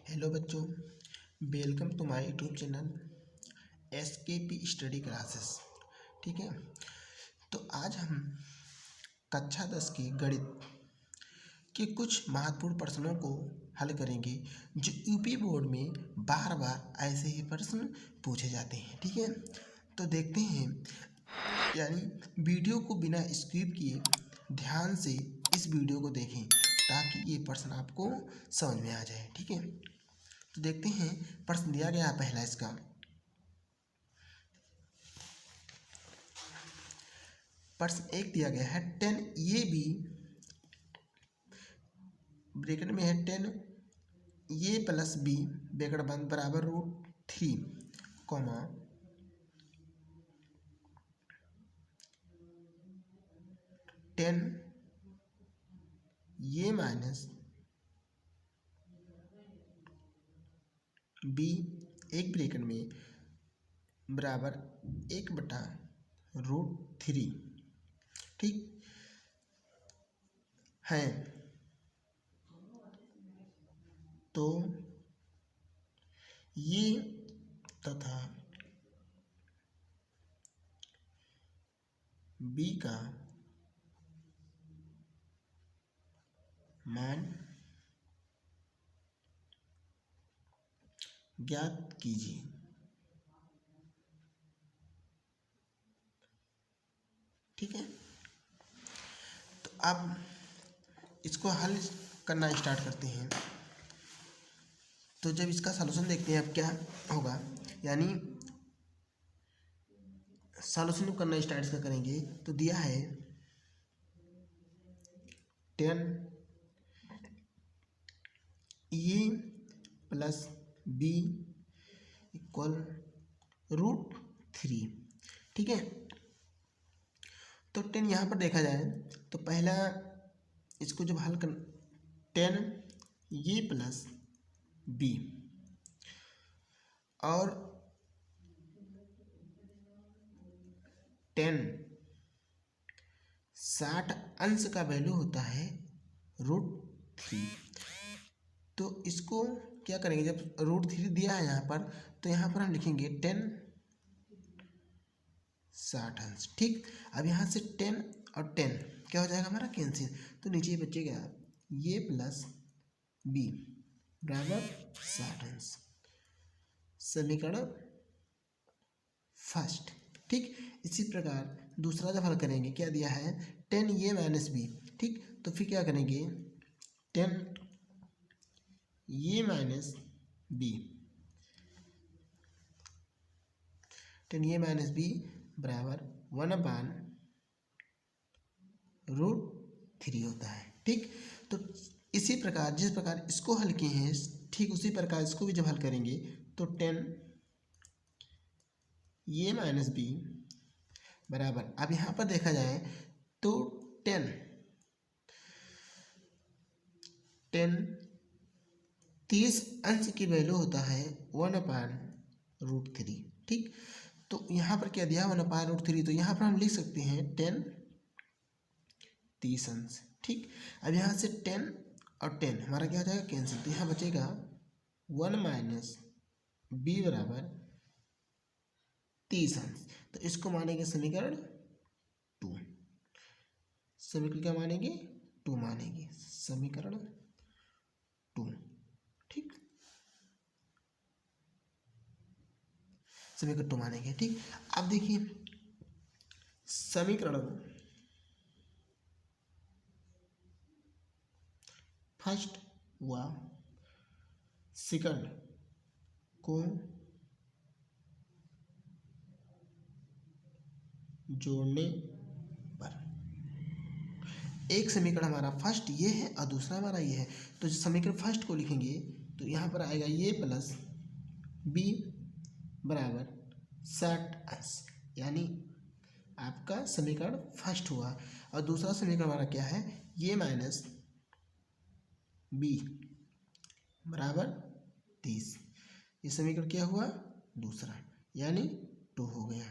Hello बच्चों, welcome to my YouTube channel SKP study classes. ठीक है, तो आज हम कक्षा 10 के गणित के कुछ महत्वपूर्ण प्रश्नों को हल करेंगे जो यूपी बोर्ड में बार बार ऐसे ही प्रश्न पूछे जाते हैं। ठीक है, तो देखते हैं, यानी वीडियो को बिना स्किप किए ध्यान से इस वीडियो को देखें ताकि ये प्रश्न आपको समझ में आ जाए। ठीक है, तो देखते हैं, प्रश्न दिया गया है पहला इसका। प्रश्न एक दिया गया है 10 ये बी ब्रैकेट में है 10 ये प्लस बी ब्रैकेट बंद बराबर √3 कॉमा 10 ये माइनस बी एक ब्रैकेट में बराबर 1/√3 ठीक है, तो ये तथा बी का मान ज्ञात कीजिए। ठीक है, तो अब इसको हल करना स्टार्ट करते हैं। तो जब इसका सलूशन देखते हैं अब क्या होगा, यानी सॉल्यूशन करना स्टार्ट इसका करेंगे। तो दिया है 10 ये प्लस बी इक्वल √3। ठीक है, तो 10 यहाँ पर देखा जाए तो पहला इसको जब हल कर 10 ये प्लस बी और 10 60 अंश का वैल्यू होता है √3। तो इसको क्या करेंगे, जब √3 दिया है यहाँ पर तो यहाँ पर हम लिखेंगे 10 60 अंश। ठीक, अब यहाँ से 10 और 10 क्या हो जाएगा हमारा कैंसिल, तो नीचे बचेगा ये प्लस बी बराबर 60 अंश। समीकरण फर्स्ट। ठीक, इसी प्रकार दूसरा जब हल करेंगे क्या दिया है 10 ये माइनस बी। ठीक, तो फिर क्या करेंगे 10 ये माइनस बी 10 ये माइनस बी बराबर 1/√3 होता है। ठीक, तो इसी प्रकार जिस प्रकार इसको हल किए हैं ठीक उसी प्रकार इसको भी जब हल करेंगे तो 10 ये माइनस बी बराबर, अब यहाँ पर देखा जाए तो 10 30 अंश की वैल्यू होता है 1/√3। ठीक, तो यहाँ पर क्या दिया 1/√3, तो यहाँ पर हम लिख सकते हैं 10 30 अंश। ठीक, अब यहाँ से 10 और 10 हमारा क्या हो जाएगा कैंसिल, तो यहाँ बचेगा 1 माइनस बी बराबर 30 अंश। तो इसको मानेंगे समीकरण 2। समीकरण क्या मानेंगे 2 मानेंगे, समीकरण 2। ठीक, समीकरण 2 मानेंगे। ठीक, अब देखिए समीकरण फर्स्ट व सेकंड को जोड़ने पर एक समीकरण हमारा फर्स्ट ये है और दूसरा हमारा ये है, तो समीकरण फर्स्ट को लिखेंगे तो यहाँ पर आएगा ये प्लस बी बराबर 60 अंश, यानी आपका समीकरण फर्स्ट हुआ। और दूसरा समीकरण हमारा क्या है ये माइनस बी बराबर 30। ये समीकरण क्या हुआ दूसरा, यानी 2 हो गया।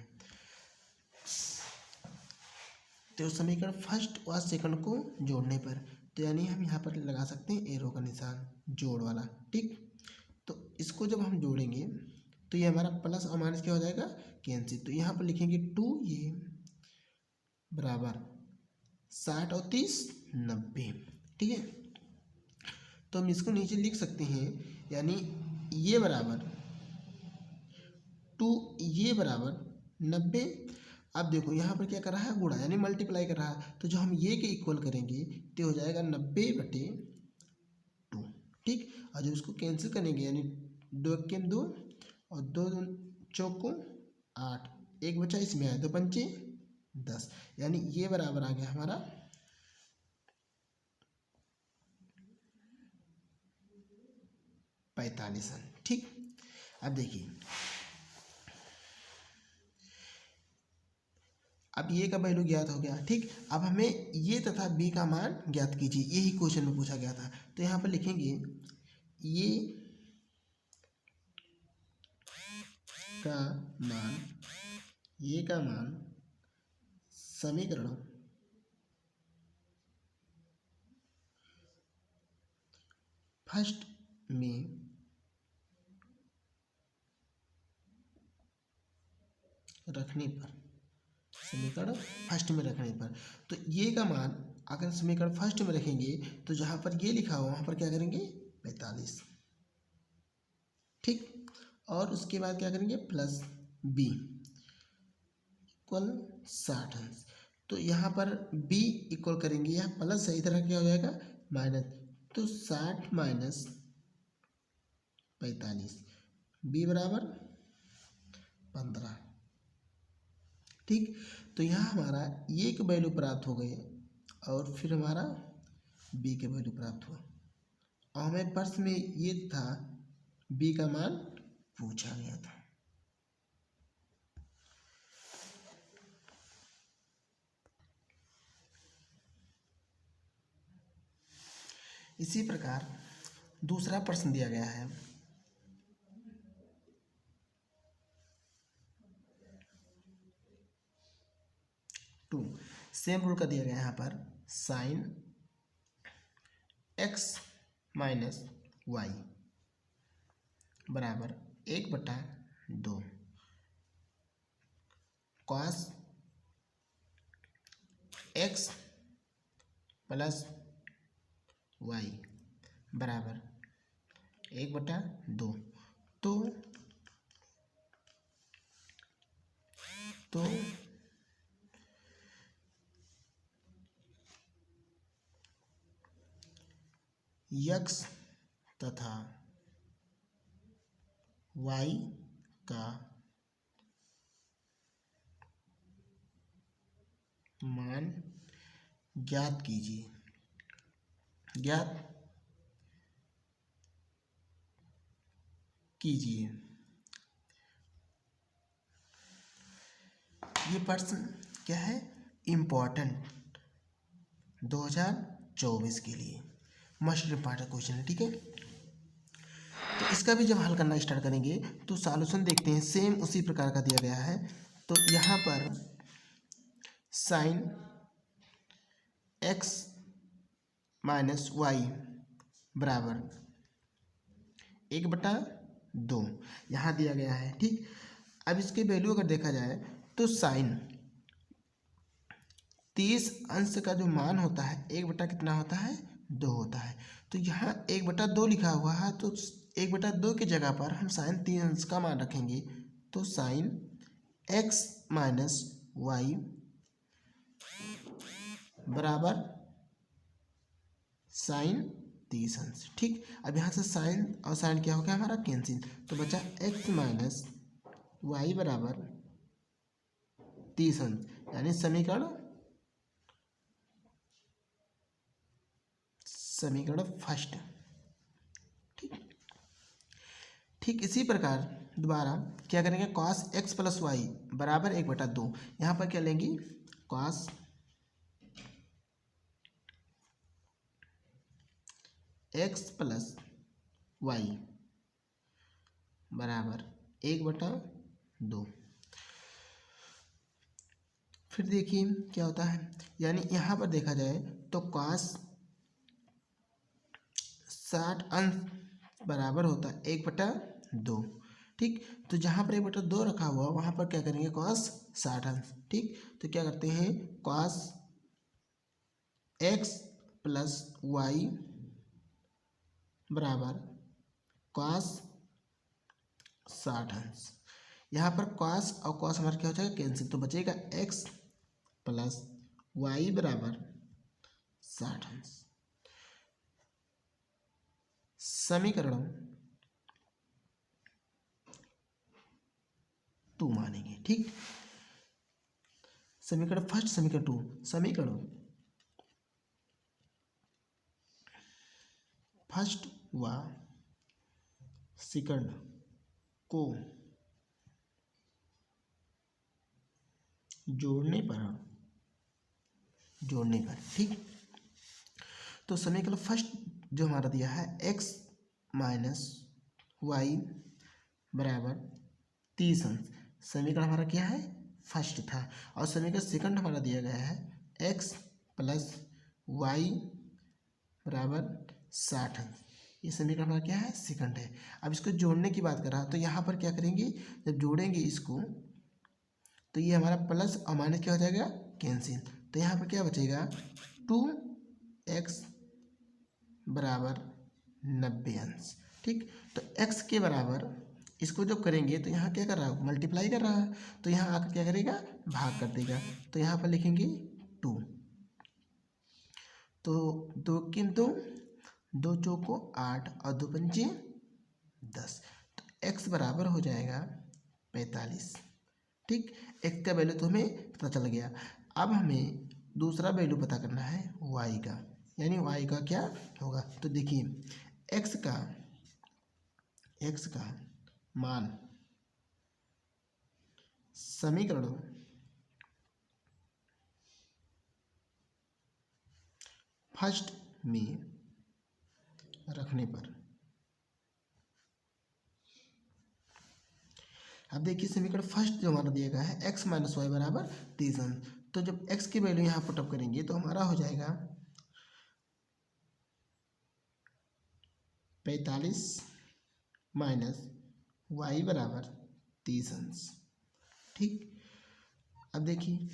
तो समीकरण फर्स्ट और सेकंड को जोड़ने पर, तो यानी हम यहाँ पर लगा सकते हैं एरो का निशान जोड़ वाला। ठीक, तो इसको जब हम जोड़ेंगे तो ये हमारा प्लस और माइनस क्या हो जाएगा, कैंसिल। तो यहाँ पर लिखेंगे 2 ये बराबर 60 और 30 90। ठीक है, तो हम इसको नीचे लिख सकते हैं, यानी ये बराबर 2 ये बराबर 90। अब देखो यहाँ पर क्या कर रहा है, गुणा यानी मल्टीप्लाई कर रहा है, तो जो हम ये के इक्वल करेंगे तो हो जाएगा 90/2। ठीक, और जब इसको कैंसिल करेंगे यानी 2 के 2 और 2 चौको 8, एक बचा इसमें आया, 2 पंचे 10, यानी ये बराबर आ गया हमारा 45 अंक। ठीक, अब देखिए, अब ये का वैल्यू ज्ञात हो गया। ठीक, अब हमें ये तथा बी का मान ज्ञात कीजिए, यही क्वेश्चन में पूछा गया था। तो यहाँ पर लिखेंगे ये का मान, ये का मान समीकरण फर्स्ट में रखने पर, समीकरण फर्स्ट में रखने पर, तो ये का मान अगर समीकरण फर्स्ट में रखेंगे तो जहाँ पर ये लिखा हो वहाँ पर क्या करेंगे 45। ठीक, और उसके बाद क्या करेंगे प्लस बी इक्वल 60 अंश। तो यहाँ पर बी इक्वल करेंगे, यहाँ प्लस है, इधर क्या हो जाएगा माइनस, तो 60 माइनस 45, बी बराबर 15। ठीक, तो यहाँ हमारा ये के वैल्यू प्राप्त हो गए और फिर हमारा बी के वैल्यू प्राप्त हुआ, और हमें प्रश्न में ये था बी का मान पूछा गया था। इसी प्रकार दूसरा प्रश्न दिया गया है, सेम रूल का दिया गया है यहाँ पर, साइन x माइनस वाई बराबर 1/2 कॉस x प्लस वाई बराबर 1/2। तो x तथा y का मान ज्ञात कीजिए, ज्ञात कीजिए। ये प्रश्न क्या है, इम्पोर्टेंट 2024 के लिए मस्ट इम्पॉर्टेंट क्वेश्चन है। ठीक है, तो इसका भी जब हल करना स्टार्ट करेंगे तो सॉल्यूशन देखते हैं, सेम उसी प्रकार का दिया गया है। तो यहाँ पर साइन x माइनस वाई बराबर 1/2 यहाँ दिया गया है। ठीक, अब इसके वैल्यू अगर देखा जाए तो साइन 30 अंश का जो मान होता है 1 कितना होता है 2 होता है। तो यहाँ 1/2 लिखा हुआ है, तो 1/2 की जगह पर हम साइन 3 अंश का मान रखेंगे, तो साइन x माइनस वाई बराबर साइन 30 अंश। ठीक, अब यहाँ से साइन और साइन क्या हो गया हमारा कैंसिल, तो बचा x माइनस वाई बराबर 30 अंश, यानी समीकरण फर्स्ट। ठीक, ठीक इसी प्रकार दोबारा क्या करेंगे, कॉस x प्लस वाई बराबर 1/2, यहाँ पर क्या लेंगे कॉस x प्लस वाई बराबर 1/2। फिर देखिए क्या होता है, यानी यहाँ पर देखा जाए तो कॉस 60 अंश बराबर होता है 1/2। ठीक, तो जहाँ पर 1/2 रखा हुआ वहाँ पर क्या करेंगे कॉस 60 अंश। ठीक, तो क्या करते हैं कॉस x प्लस वाई बराबर कॉस 60 अंश। यहाँ पर कॉस और कॉस हमारा क्या हो जाएगा कैंसिल, तो बचेगा x प्लस वाई बराबर 60 अंश। समीकरण 2 मानेंगे। ठीक, समीकरण फर्स्ट, समीकरण 2, समीकरण फर्स्ट व सेकंड को जोड़ने पर ठीक, तो समीकरण फर्स्ट जो हमारा दिया है x माइनस वाई बराबर 30 अंश, समीकरण हमारा क्या है फर्स्ट था। और समीकरण सेकंड हमारा दिया गया है x प्लस वाई बराबर 60 अंश, ये समीकरण हमारा क्या है सेकंड है। अब इसको जोड़ने की बात कर रहा तो यहाँ पर क्या करेंगे, जब जोड़ेंगे इसको तो ये हमारा प्लस और माइनस क्या हो जाएगा कैंसिल, तो यहाँ पर क्या बचेगा 2x बराबर 90 अंश। ठीक, तो x के बराबर इसको जब करेंगे तो यहाँ क्या कर रहा है मल्टीप्लाई कर रहा है, तो यहाँ आकर क्या करेगा भाग कर देगा, तो यहाँ पर लिखेंगे 2, तो 2 की 2 चौको 8 और 2 पंचे 10, तो x बराबर हो जाएगा 45। ठीक, x का वैल्यू तो हमें पता चल गया। अब हमें दूसरा वैल्यू पता करना है y का, यानी y का क्या होगा, तो देखिए x का मान समीकरण फर्स्ट में रखने पर, अब देखिए समीकरण फर्स्ट जो हमारा दिया गया है x माइनस वाई बराबर 30 अंश, तो जब x की वैल्यू यहाँ पुटअप करेंगे तो हमारा हो जाएगा 45 माइनस वाई बराबर 30 अंश। ठीक, अब देखिए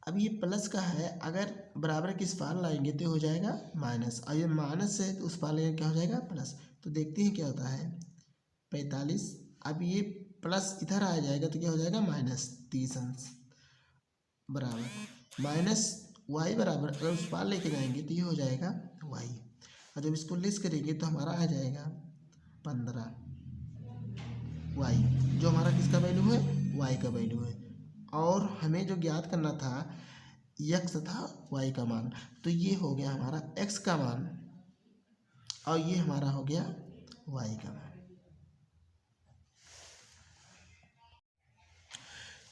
अब ये प्लस का है, अगर बराबर की इस पार लाएंगे तो हो जाएगा माइनस, और ये माइनस है तो उस पार लेंगे क्या हो जाएगा प्लस, तो देखते हैं क्या होता है 45, अब ये प्लस इधर आ जाएगा तो क्या हो जाएगा माइनस 30 अंश बराबर माइनस वाई बराबर, अगर उस पार लेके जाएंगे तो ये हो जाएगा वाई, और जब इसको लेस करेंगे तो हमारा आ जाएगा 15 वाई, जो हमारा किसका वैल्यू है वाई का वैल्यू है। और हमें जो ज्ञात करना था x तथा y का मान, तो ये हो गया हमारा x का मान और ये हमारा हो गया y का मान।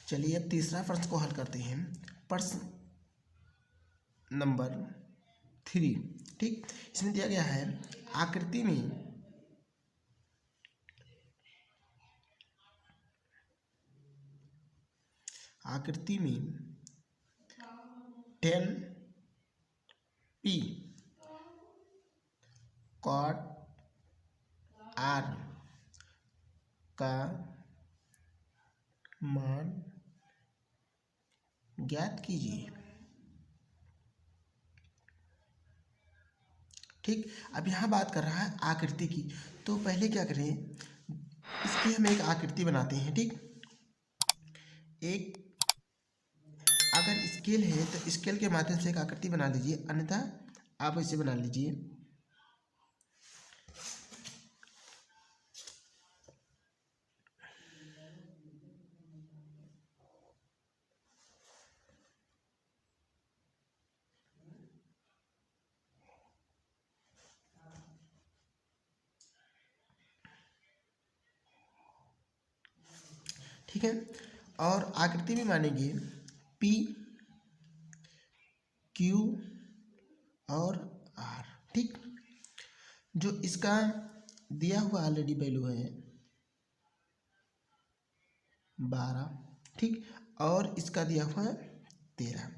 चलिए अब तीसरा प्रश्न को हल करते हैं, प्रश्न नंबर 3। ठीक, इसमें दिया गया है आकृति में tan p cot r का मान ज्ञात कीजिए। ठीक, अब यहाँ बात कर रहा है आकृति की, तो पहले क्या करें इसकी हम एक आकृति बनाते हैं। ठीक, एक अगर स्केल है तो स्केल के माध्यम से एक आकृति बना लीजिए, अन्यथा आप इसे बना लीजिए। ठीक है, और आकृति में मानेंगे P Q और R। ठीक, जो इसका दिया हुआ ऑलरेडी वैल्यू है 12। ठीक, और इसका दिया हुआ है 13।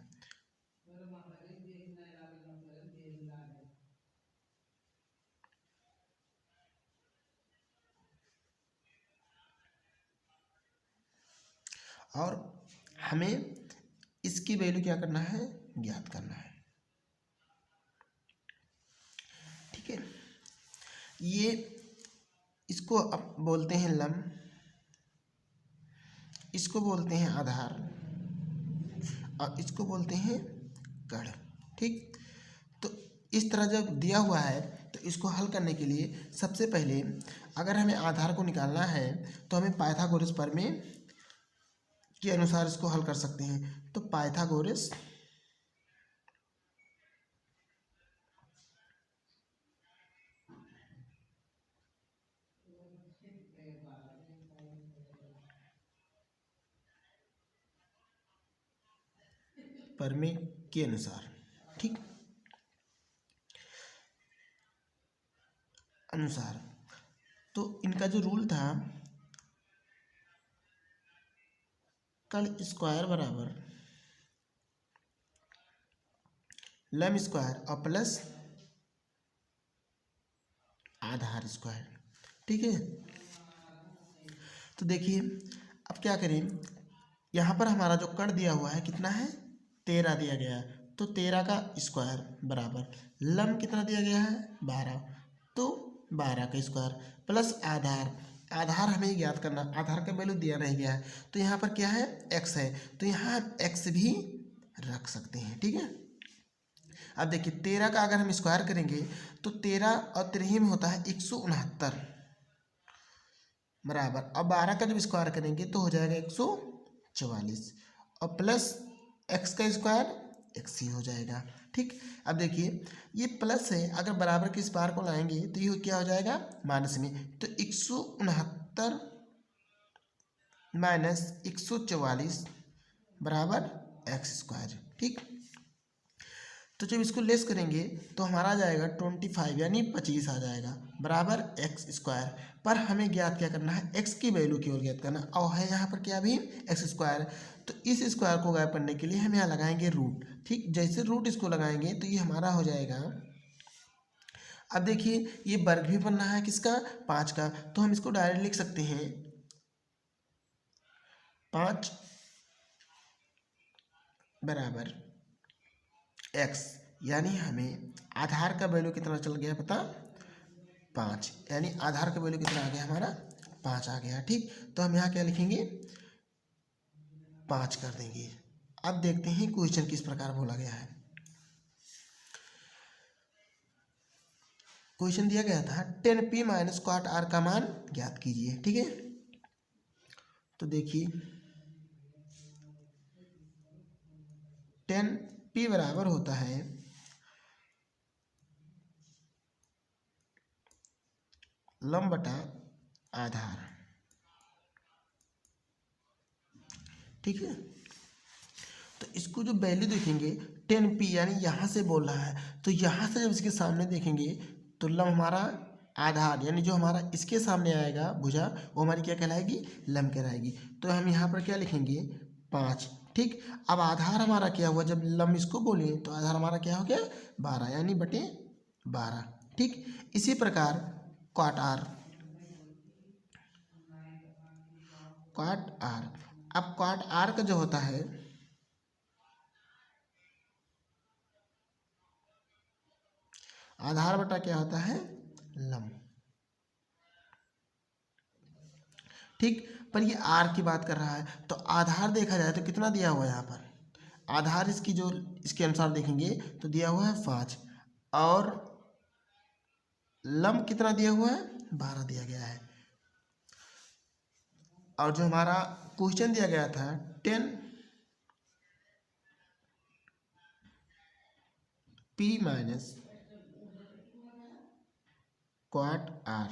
और हमें इसकी वैल्यू क्या करना है, ज्ञात करना है। ठीक है, ये इसको अब बोलते हैं लम, इसको बोलते हैं आधार और इसको बोलते हैं गढ़। ठीक, तो इस तरह जब दिया हुआ है तो इसको हल करने के लिए सबसे पहले अगर हमें आधार को निकालना है तो हमें पाइथागोरस प्रमेय के अनुसार इसको हल कर सकते हैं। तो पाइथागोरस प्रमेय के अनुसार, ठीक, अनुसार तो इनका जो रूल था, कर्ण स्क्वायर बराबर लम स्क्वायर और प्लस आधार स्क्वायर। ठीक है, तो देखिए अब क्या करें, यहाँ पर हमारा जो कर्ण दिया हुआ है कितना है, 13 दिया गया है, तो 13 का स्क्वायर बराबर लम कितना दिया गया है, 12, तो 12 का स्क्वायर प्लस आधार, आधार हमें ज्ञात करना, आधार का वैल्यू दिया नहीं गया है, तो यहाँ पर क्या है, x है, तो यहाँ x भी रख सकते हैं। ठीक है, अब देखिए 13 का अगर हम स्क्वायर करेंगे तो 13 और 13 में होता है 169 बराबर, अब 12 का जब स्क्वायर करेंगे तो हो जाएगा 144 और प्लस x का स्क्वायर x ही हो जाएगा। ठीक, अब देखिए ये प्लस है, अगर बराबर के इस बार को लाएंगे तो ये क्या हो जाएगा, माइनस में, तो 169 माइनस 144 बराबर एक्स स्क्वायर। ठीक, तो जब इसको लेस करेंगे तो हमारा आ जाएगा 25 यानी 25 आ जाएगा बराबर एक्स स्क्वायर, पर हमें ज्ञात क्या करना है, एक्स की वैल्यू की ओर ज्ञात करना, और है यहाँ पर क्या भी एक्स स्क्वायर, तो इस स्क्वायर को गायब करने के लिए हम यहाँ लगाएंगे रूट। ठीक, जैसे रूट इसको लगाएंगे तो ये हमारा हो जाएगा, अब देखिए ये वर्ग भी बनना है किसका, 5 का, तो हम इसको डायरेक्ट लिख सकते हैं 5 बराबर एक्स, यानी हमें आधार का वैल्यू कितना चल गया पता, 5, यानी आधार का वैल्यू कितना आ गया हमारा, 5 आ गया। ठीक, तो हम यहाँ क्या लिखेंगे, 5 कर देंगे। अब देखते हैं क्वेश्चन किस प्रकार बोला गया है। क्वेश्चन दिया गया था 10p माइनस क्वाट आर का मान ज्ञात कीजिए। ठीक है, तो देखिए 10p बराबर होता है लम बटा आधार। ठीक है, तो इसको जो वैल्यू देखेंगे 10p यानी यहाँ से बोल रहा है, तो यहाँ से जब इसके सामने देखेंगे तो लम हमारा आधार यानी जो हमारा इसके सामने आएगा भुजा, वो हमारी क्या कहलाएगी, लम कहलाएगी। तो हम यहाँ पर क्या लिखेंगे, 5। ठीक, अब आधार हमारा क्या हुआ, जब लम इसको बोले तो आधार हमारा क्या हो गया, 12 यानी बटे 12। ठीक, इसी प्रकार क्वाट आर, क्वाट आर, अब क्वाट आर का जो होता है आधार बटा क्या होता है, लम। ठीक, पर ये आर की बात कर रहा है, तो आधार देखा जाए तो कितना दिया हुआ है यहाँ पर, आधार इसकी जो इसके अनुसार देखेंगे तो दिया हुआ है 5 और लम कितना दिया हुआ है, 12 दिया गया है, और जो हमारा क्वेश्चन दिया गया था 10p माइनस क्वाट आर,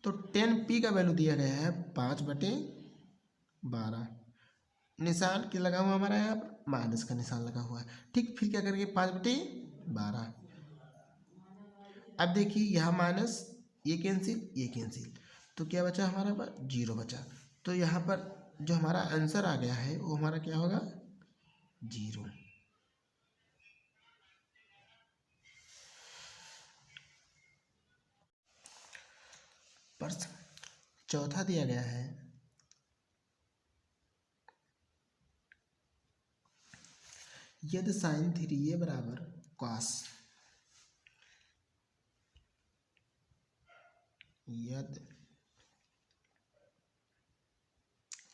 तो 10p का वैल्यू दिया गया है 5/12, निशान क्या लगा हुआ हमारा यहाँ पर, माइनस का निशान लगा हुआ है। ठीक, फिर क्या करेंगे 5/12, अब देखिए यहाँ माइनस, ये कैंसिल, तो क्या बचा हमारा पर, 0 बचा, तो यहाँ पर जो हमारा आंसर आ गया है वो हमारा क्या होगा, 0। प्रश्न चौथा दिया गया है यदि साइन थ्री ए बराबर कॉस, यदि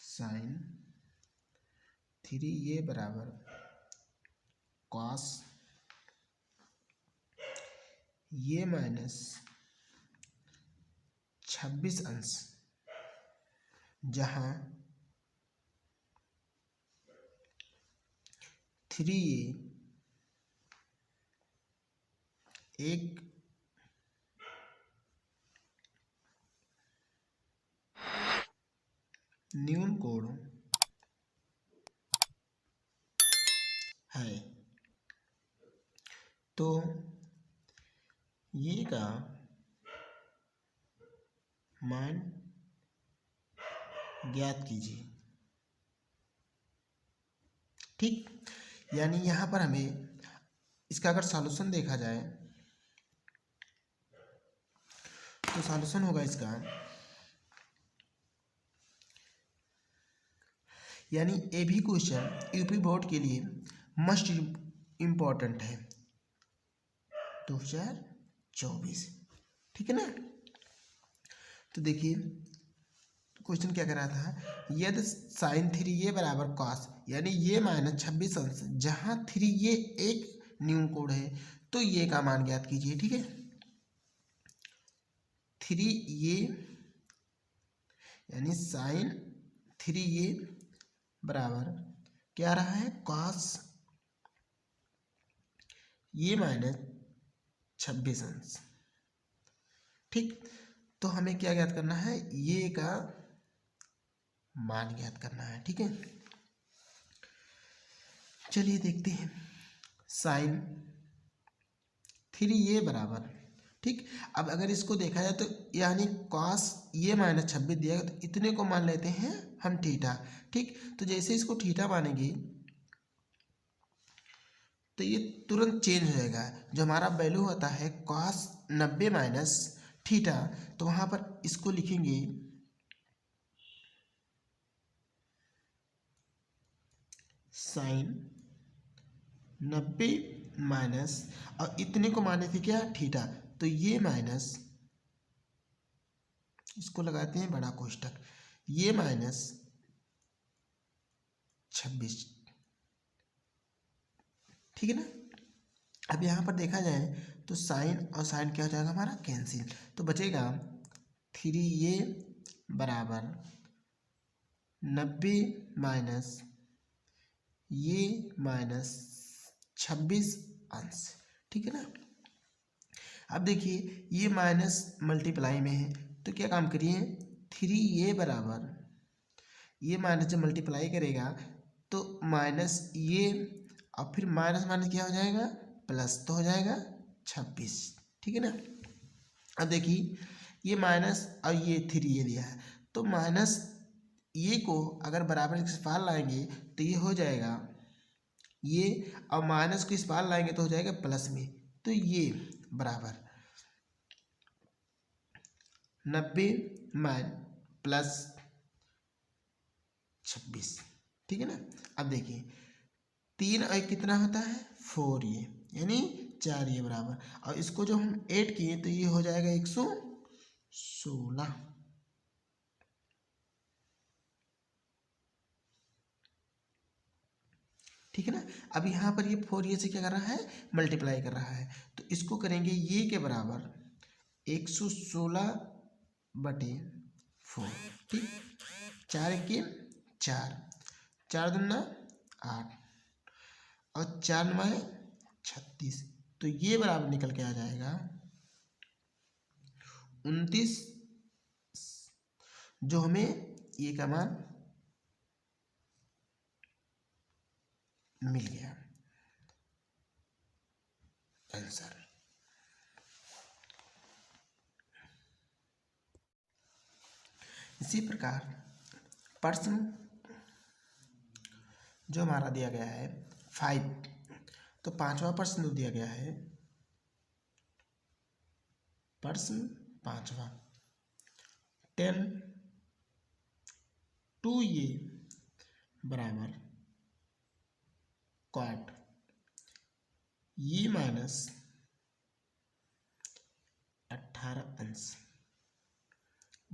साइन थ्री ए बराबर कॉस ये माइनस 26 अंश, जहाँ थ्री ए एक न्यून कोण है, तो ये का मान ज्ञात कीजिए। ठीक, यानी यहाँ पर हमें इसका अगर सॉल्यूशन देखा जाए तो सॉल्यूशन होगा इसका, यानी ये भी क्वेश्चन यूपी बोर्ड के लिए मस्ट इम्पॉर्टेंट है 2024। ठीक है ना। तो देखिए क्वेश्चन क्या कर रहा था, यदि साइन थ्री ये बराबर कॉस, यानी ये माइनस 26 अंश, जहाँ थ्री ये एक न्यून कोण है, तो ये का मान ज्ञात कीजिए। ठीक है, थ्री ये यानी साइन थ्री ये बराबर क्या रहा है, कॉस ये माइनस 26 अंश। ठीक, तो हमें क्या ज्ञात करना है, ये का मान ज्ञात करना है। ठीक है, चलिए देखते हैं। साइन थ्री ये बराबर, ठीक, अब अगर इसको देखा जाए तो यानी कॉस ये माइनस 26 दिया गया, तो इतने को मान लेते हैं हम थीटा। ठीक, तो जैसे इसको थीटा मानेंगे तो ये तुरंत चेंज हो जाएगा। जो हमारा वैल्यू होता है कॉस 90 माइनस थीटा, तो वहाँ पर इसको लिखेंगे साइन 90 माइनस, और इतने को माने थे क्या, थीटा, तो ये माइनस, इसको लगाते हैं बड़ा कोष्टक, ये माइनस 26। ठीक है ना। अब यहाँ पर देखा जाए तो साइन और साइन क्या हो जाएगा हमारा, कैंसिल, तो बचेगा थ्री ये बराबर 90 माइनस ये माइनस 26 अंश। ठीक है ना। अब देखिए ये माइनस मल्टीप्लाई में है, तो क्या काम करिए, थ्री ये बराबर, ये माइनस जब मल्टीप्लाई करेगा तो माइनस ये, और फिर माइनस माइनस क्या हो जाएगा, प्लस, तो हो जाएगा 26। ठीक है ना। अब देखिए ये माइनस और ये थ्री ये दिया है, तो माइनस ये को अगर बराबर इस पार लाएंगे तो ये हो जाएगा ये, और माइनस को इस पार लाएंगे तो हो जाएगा प्लस में, तो ये बराबर 90 माइन प्लस 26। ठीक है ना। अब देखिए 3 और कितना होता है, 4 ये, यानी 4 ये बराबर, और इसको जो हम ऐड किए तो ये हो जाएगा 116। ठीक है ना। अब यहाँ पर ये 4 ये से क्या कर रहा है, मल्टीप्लाई कर रहा है, तो इसको करेंगे ये के बराबर 116/4। ठीक, 4 के 4, 4 दूना 8, और 4 9 36, तो ये बराबर निकल के आ जाएगा 29, जो हमें ये का मान मिल गया आंसर। इसी प्रकार प्रश्न जो हमारा दिया गया है 5, तो 5वां प्रश्न जो दिया गया है, प्रश्न 5वां, 10 2 ये बराबर कॉट ये माइनस 18 अंश,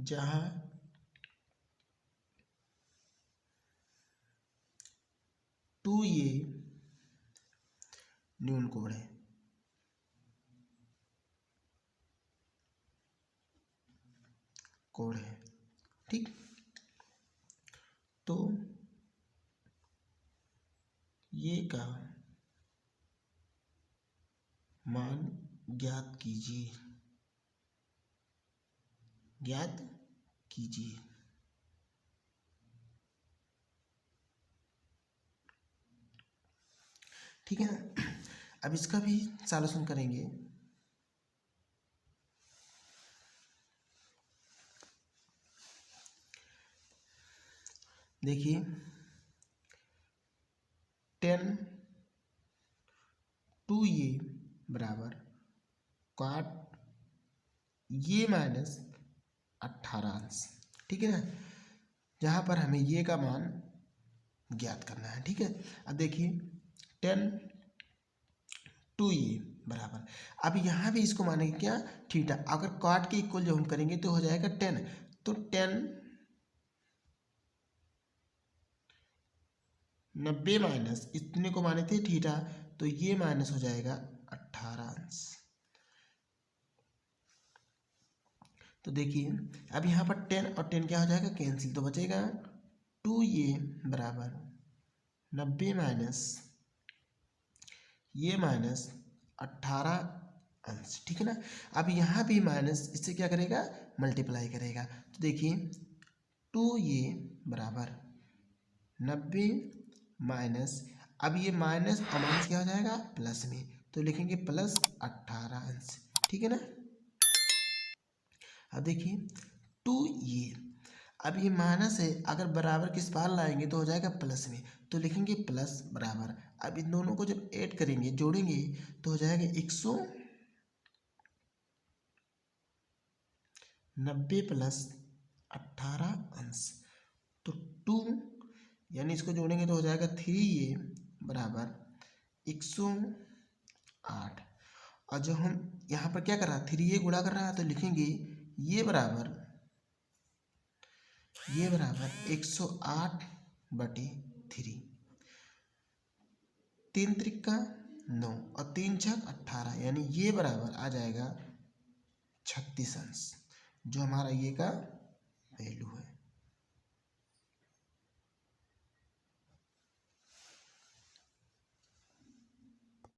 जहाँ टू ये न्यून कोण है, कोण है। ठीक, तो ये का मान ज्ञात कीजिए, ज्ञात कीजिए। ठीक है ना। अब इसका भी सॉल्यूशन करेंगे। देखिए 10 टू ये बराबर cot ये माइनस 18 अंश। ठीक है ना, जहाँ पर हमें ये का मान ज्ञात करना है। ठीक है, अब देखिए 10 टू ये बराबर, अब यहाँ भी इसको मानेंगे क्या, थीटा। अगर cot के इक्वल जब हम करेंगे तो हो जाएगा 10, तो 10 90 माइनस इतने को माने थे थीटा, तो ये माइनस हो जाएगा 18 अंश। तो देखिए अब यहाँ पर 10 और 10 क्या हो जाएगा, कैंसिल, तो बचेगा 2 ये बराबर 90 माइनस ये माइनस 18 अंश। ठीक है ना, अब यहाँ भी माइनस इससे क्या करेगा, मल्टीप्लाई करेगा। तो देखिए 2 ये बराबर 90 माइनस, अब ये माइनस और माइनस क्या हो जाएगा, प्लस में, तो लिखेंगे प्लस 18 अंश। ठीक है ना, अब देखिए 2 ये, अब ये माइनस है, अगर बराबर किस पार लाएंगे तो हो जाएगा प्लस में, तो लिखेंगे प्लस बराबर, अब इन दोनों को जब ऐड करेंगे जोड़ेंगे तो हो जाएगा 190 प्लस 18 अंश। तो 2 यानी इसको जोड़ेंगे तो हो जाएगा 3 ये बराबर 108, और जो हम यहाँ पर क्या कर रहा है, 3 ये गुणा कर रहा है, तो लिखेंगे ये बराबर 108/3, 3 त्रिका 9 और 3 छक 18, यानी ये बराबर आ जाएगा 36 अंश, जो हमारा ये का वैल्यू है।